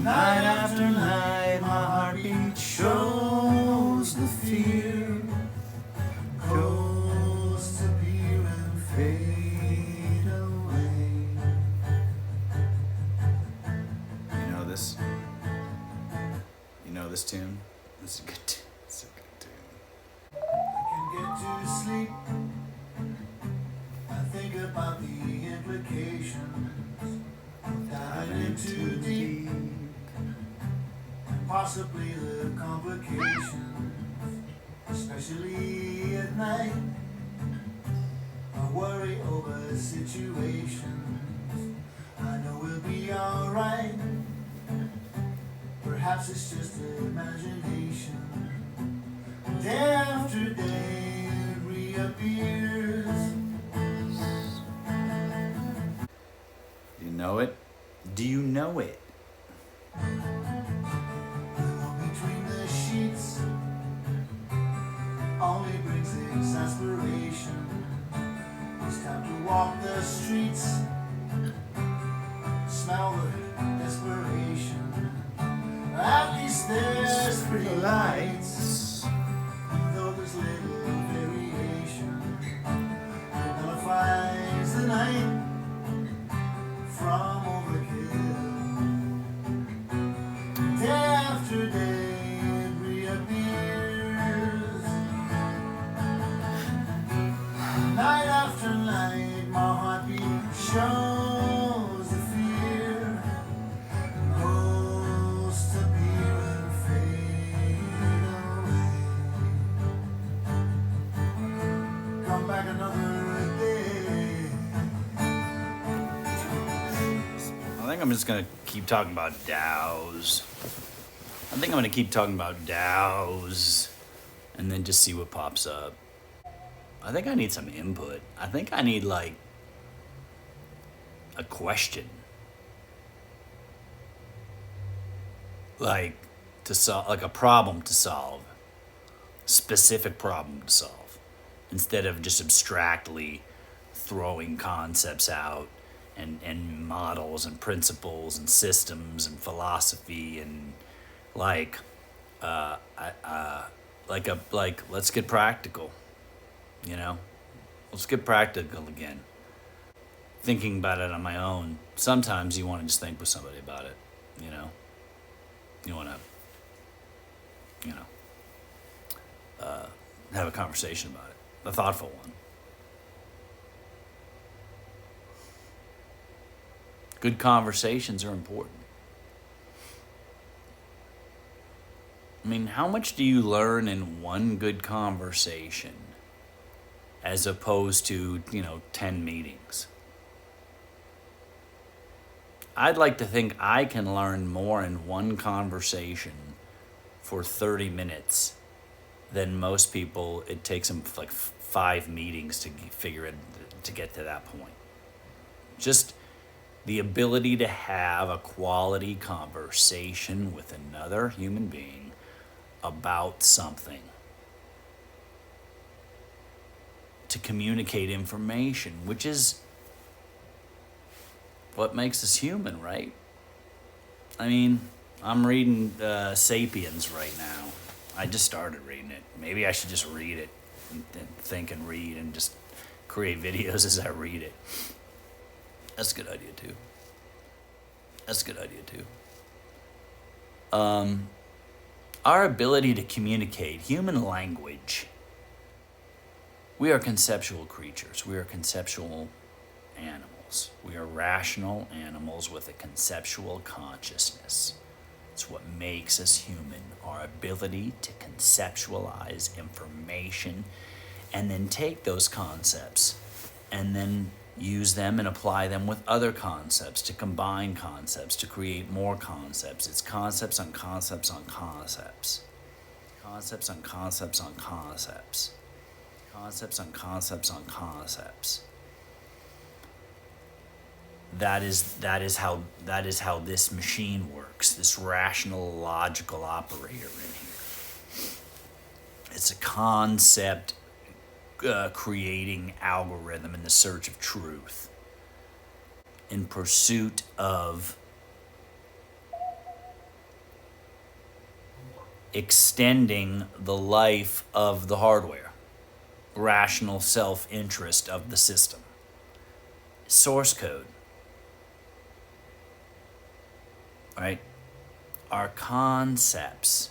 Night after night, my heartbeat shows the fear. Goes to beer and fade away. You know this? You know this tune? It's a good tune. It's a good tune. I can get to sleep. I think about the implications. Diving in too deep. And possibly the complications. Especially at night. I worry over situations. I know we'll be alright. Perhaps it's just imagination. Day after day it reappears. You know it? Do you know it? Between the sheets only brings exasperation. It's time to walk the streets. Smell the desperation. At least there's pretty lights. Though there's little variation. It nullifies the night from Overkill. Day after day it reappears. Night after night my heartbeat shows the fear. Goes to beer and fade away. Come back another day. I think I'm just gonna keep talking about DAOs. I think I'm gonna keep talking about DAOs and then just see what pops up. I think I need some input. I think I need like a question. Like to solve, like a problem to solve. Specific problem to solve. Instead of just abstractly throwing concepts out and models and principles and systems and philosophy and like let's get practical, you know? Let's get practical again. Thinking about it on my own. Sometimes you want to just think with somebody about it, you know? You want to, have a conversation about it. A thoughtful one. Good conversations are important. I mean, how much do you learn in one good conversation as opposed to, 10 meetings? I'd like to think I can learn more in one conversation for 30 minutes than most people. It takes them like 5 meetings to figure it, to get to that point. Just the ability to have a quality conversation with another human being about something. To communicate information, which is what makes us human, right? I mean, I'm reading Sapiens right now. I just started reading it. Maybe I should just read it and think and read and just create videos as I read it. That's a good idea too. Our ability to communicate, human language. We are conceptual creatures. We are conceptual animals. We are rational animals with a conceptual consciousness. It's what makes us human. Our ability to conceptualize information and then take those concepts and then use them and apply them with other concepts, to combine concepts, to create more concepts. It's concepts on concepts on concepts. Concepts on concepts on concepts. Concepts on concepts on concepts. That is how this machine works, this rational, logical operator in here. It's a concept creating algorithm in the search of truth, in pursuit of extending the life of the hardware, rational self-interest of the system. Source code, right? Our concepts.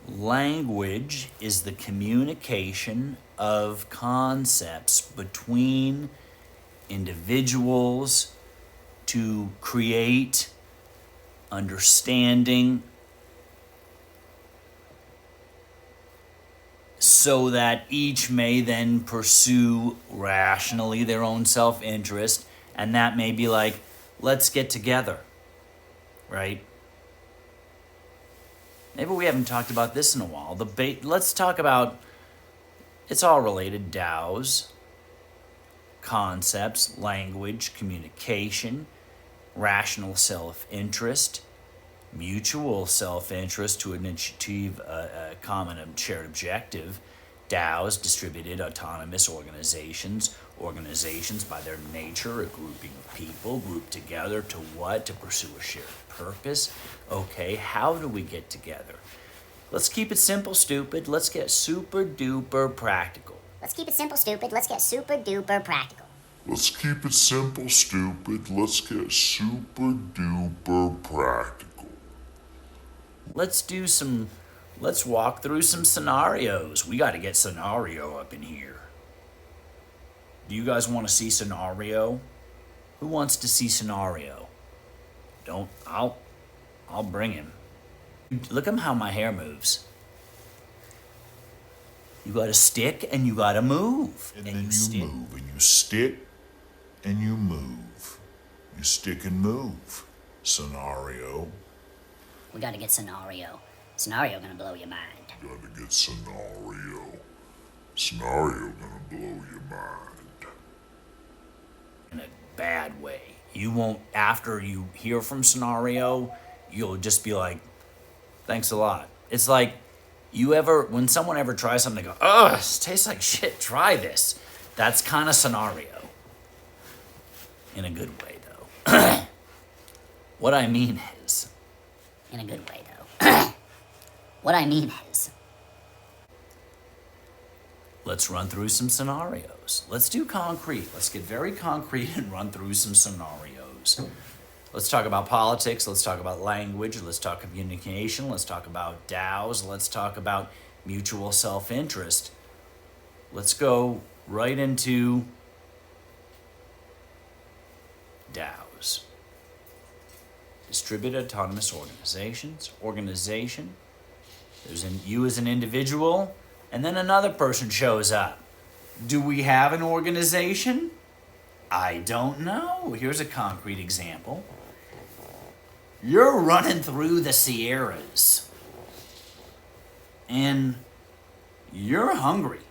Language is the communication of concepts between individuals to create understanding so that each may then pursue rationally their own self-interest, and that may be like, let's get together, right? Maybe we haven't talked about this in a while. Let's talk about, it's all related, DAOs, concepts, language, communication, rational self-interest, mutual self-interest to achieve a common and shared objective. DAOs, distributed autonomous organizations. Organizations, by their nature, a grouping of people grouped together to what? To pursue a shared purpose. Okay, how do we get together? Let's keep it simple, stupid. Let's get super duper practical. Let's keep it simple, stupid. Let's get super duper practical. Let's keep it simple, stupid. Let's get super duper practical. Let's walk through some scenarios. We got to get scenario up in here. Do you guys want to see scenario? Who wants to see scenario? I'll bring him. Look at how my hair moves. You got to stick and you got to move. And then you move and you stick and you move. You stick and move. Scenario. We gotta get scenario. Scenario gonna blow your mind. Gotta get scenario. Scenario gonna blow your mind. In a bad way. You won't, after you hear from scenario, you'll just be like, thanks a lot. It's like, when someone ever tries something, they go, ugh, this tastes like shit, try this. That's kind of scenario. In a good way, though. What I mean is. In a good way, though. What I mean is. Let's run through some scenarios. Let's do concrete. Let's get very concrete and run through some scenarios. Let's talk about politics. Let's talk about language. Let's talk communication. Let's talk about DAOs. Let's talk about mutual self-interest. Let's go right into DAOs. Distributed autonomous organizations. Organization. There's you as an individual, and then another person shows up. Do we have an organization? I don't know. Here's a concrete example. You're running through the Sierras, and you're hungry,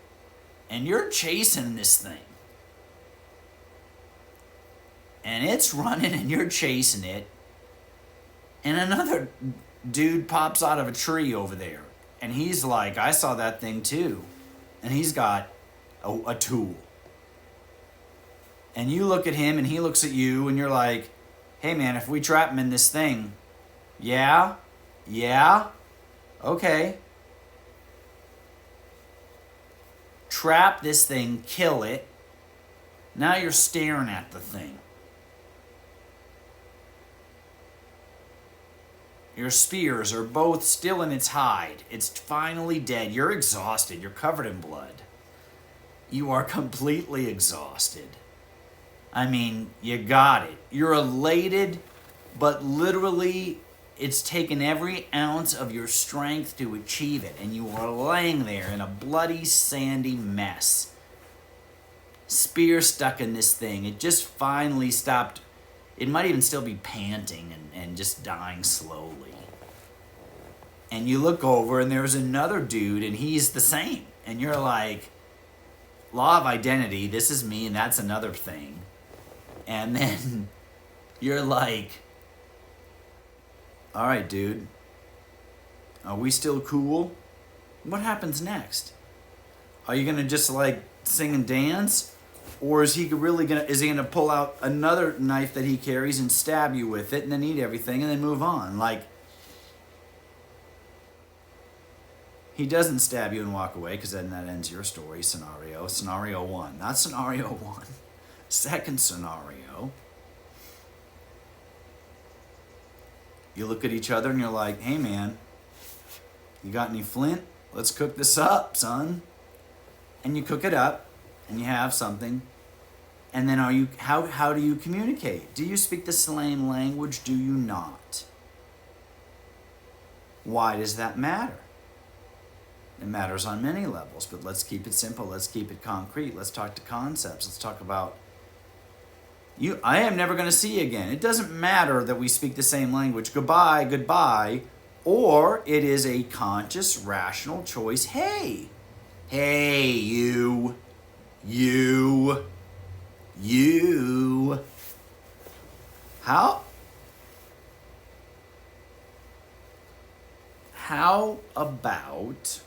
and you're chasing this thing. And it's running, and you're chasing it, and another dude pops out of a tree over there, and he's like, I saw that thing too, and he's got a tool. And you look at him, and he looks at you, and you're like, hey man, if we trap him in this thing, yeah, okay. Trap this thing, kill it. Now you're staring at the thing. Your spears are both still in its hide. It's finally dead. You're exhausted. You're covered in blood. You are completely exhausted. I mean, you got it. You're elated, but literally it's taken every ounce of your strength to achieve it, and you are laying there in a bloody, sandy mess. Spear stuck in this thing. It just finally stopped. It might even still be panting and just dying slowly. And you look over, and there's another dude, and he's the same. And you're like, law of identity, this is me, and that's another thing. And then you're like, all right, dude, are we still cool? What happens next? Are you going to just like sing and dance? Or is he gonna pull out another knife that he carries and stab you with it and then eat everything and then move on? Like, he doesn't stab you and walk away, because then that ends your story. Scenario 1, not scenario 1. Second scenario. You look at each other and you're like, hey man, you got any flint? Let's cook this up, son. And you cook it up and you have something. And then how do you communicate? Do you speak the same language? Do you not? Why does that matter? It matters on many levels, but let's keep it simple. Let's keep it concrete. Let's talk to concepts. Let's talk about I am never going to see you again. It doesn't matter that we speak the same language. Goodbye, goodbye. Or it is a conscious, rational choice. Hey, you. How about,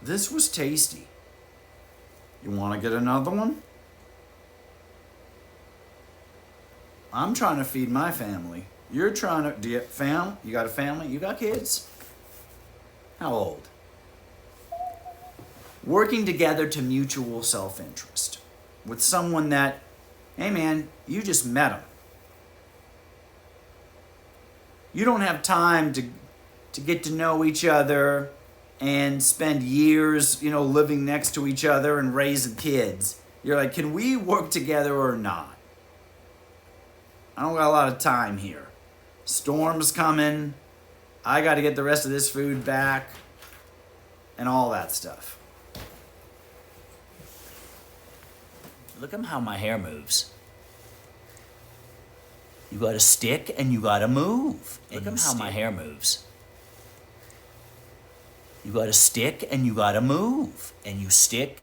this was tasty. You want to get another one? I'm trying to feed my family. You're trying to, you got a family? You got kids? How old? Working together to mutual self-interest with someone that, hey man, you just met them. You don't have time to get to know each other and spend years, living next to each other and raising kids. You're like, can we work together or not? I don't got a lot of time here. Storm's coming. I got to get the rest of this food back and all that stuff. Look at how my hair moves. You got to stick and you got to move. Look at how my hair moves. You got to stick and you got to move. And you stick